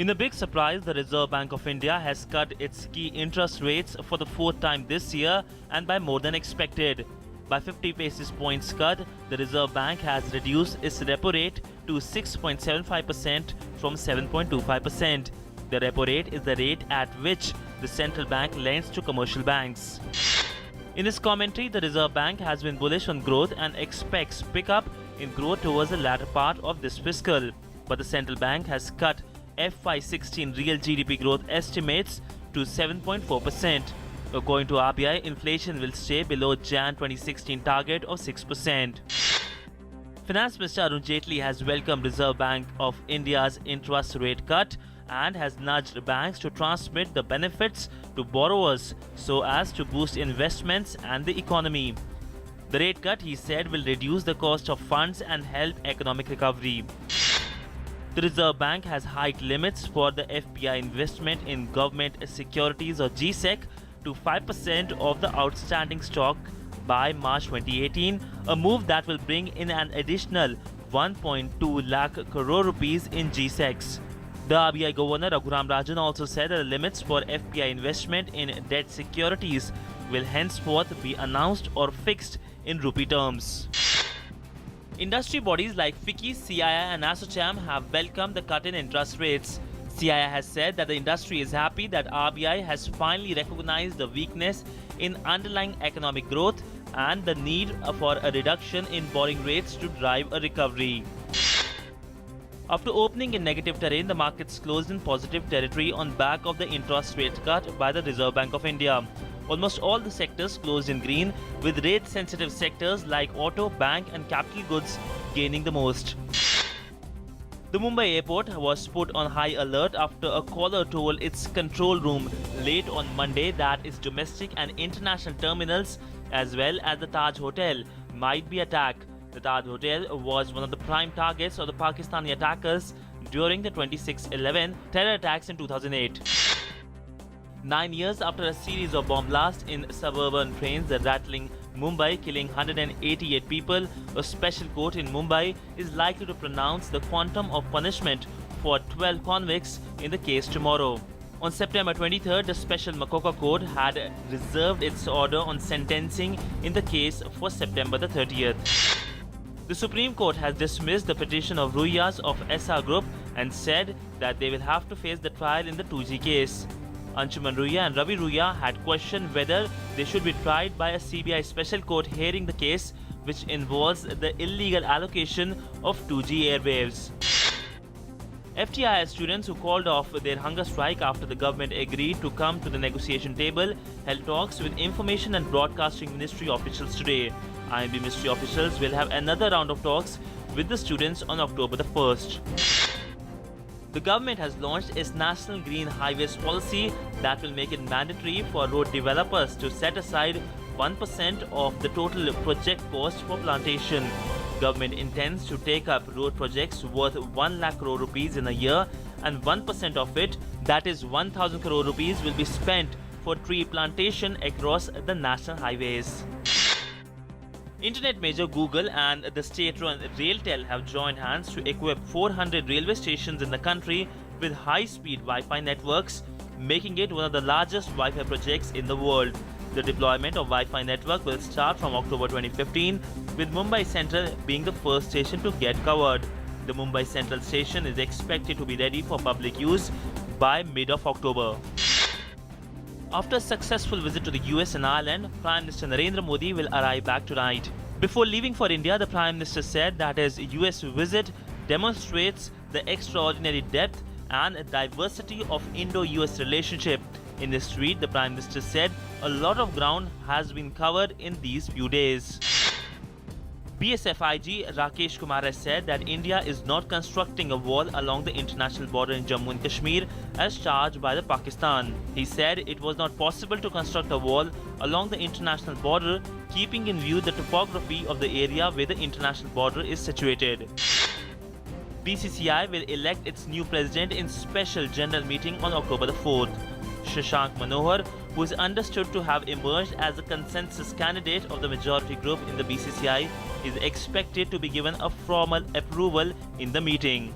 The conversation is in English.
In a big surprise, the Reserve Bank of India has cut its key interest rates for the fourth time this year and by more than expected. By 50 basis points cut, the Reserve Bank has reduced its repo rate to 6.75% from 7.25%. The repo rate is the rate at which the central bank lends to commercial banks. In its commentary, the Reserve Bank has been bullish on growth and expects pickup in growth towards the latter part of this fiscal. But the central bank has cut FY16 real GDP growth estimates to 7.4%. According to RBI, inflation will stay below Jan 2016 target of 6%. Finance Minister Arun Jaitley has welcomed Reserve Bank of India's interest rate cut and has nudged banks to transmit the benefits to borrowers so as to boost investments and the economy. The rate cut, he said, will reduce the cost of funds and help economic recovery. The Reserve Bank has hiked limits for the FPI investment in government securities or GSEC to 5% of the outstanding stock by March 2018, a move that will bring in an additional 1.2 lakh crore rupees in GSECs. The RBI Governor Raghuram Rajan also said that the limits for FPI investment in debt securities will henceforth be announced or fixed in rupee terms. Industry bodies like FICCI, CII and ASSOCHAM have welcomed the cut in interest rates. CII has said that the industry is happy that RBI has finally recognized the weakness in underlying economic growth and the need for a reduction in borrowing rates to drive a recovery. After opening in negative terrain, the markets closed in positive territory on back of the interest rate cut by the Reserve Bank of India. Almost all the sectors closed in green, with rate-sensitive sectors like auto, bank and capital goods gaining the most. The Mumbai airport was put on high alert after a caller told its control room late on Monday that its domestic and international terminals as well as the Taj Hotel might be attacked. The Taj Hotel was one of the prime targets of the Pakistani attackers during the 26/11 terror attacks in 2008. 9 years after a series of bomb blasts in suburban trains rattling Mumbai, killing 188 people, a special court in Mumbai is likely to pronounce the quantum of punishment for 12 convicts in the case tomorrow. On September 23rd, the special Makoka court had reserved its order on sentencing in the case for September the 30th. The Supreme Court has dismissed the petition of Ruiyas of SR Group and said that they will have to face the trial in the 2G case. Anshuman Ruiya and Ravi Ruiya had questioned whether they should be tried by a CBI special court hearing the case, which involves the illegal allocation of 2G airwaves. FTII students who called off their hunger strike after the government agreed to come to the negotiation table held talks with Information and Broadcasting Ministry officials today. IMB Ministry officials will have another round of talks with the students on October the 1st. The government has launched its National Green Highways policy that will make it mandatory for road developers to set aside 1% of the total project cost for plantation. Government intends to take up road projects worth 1 lakh crore rupees in a year, and 1% of it, that is 1,000 crore rupees, will be spent for tree plantation across the national highways. Internet major Google and the state-run RailTel have joined hands to equip 400 railway stations in the country with high-speed Wi-Fi networks, making it one of the largest Wi-Fi projects in the world. The deployment of Wi-Fi network will start from October 2015, with Mumbai Central being the first station to get covered. The Mumbai Central station is expected to be ready for public use by mid of October. After a successful visit to the US and Ireland, Prime Minister Narendra Modi will arrive back tonight. Before leaving for India, the Prime Minister said that his US visit demonstrates the extraordinary depth and diversity of Indo-US relationship. In this tweet, the Prime Minister said a lot of ground has been covered in these few days. BSF IG Rakesh Kumar has said that India is not constructing a wall along the international border in Jammu and Kashmir as charged by the Pakistan. He said it was not possible to construct a wall along the international border, keeping in view the topography of the area where the international border is situated. BCCI will elect its new president in special general meeting on October the 4th. Shashank Manohar, who is understood to have emerged as a consensus candidate of the majority group in the BCCI, is expected to be given a formal approval in the meeting.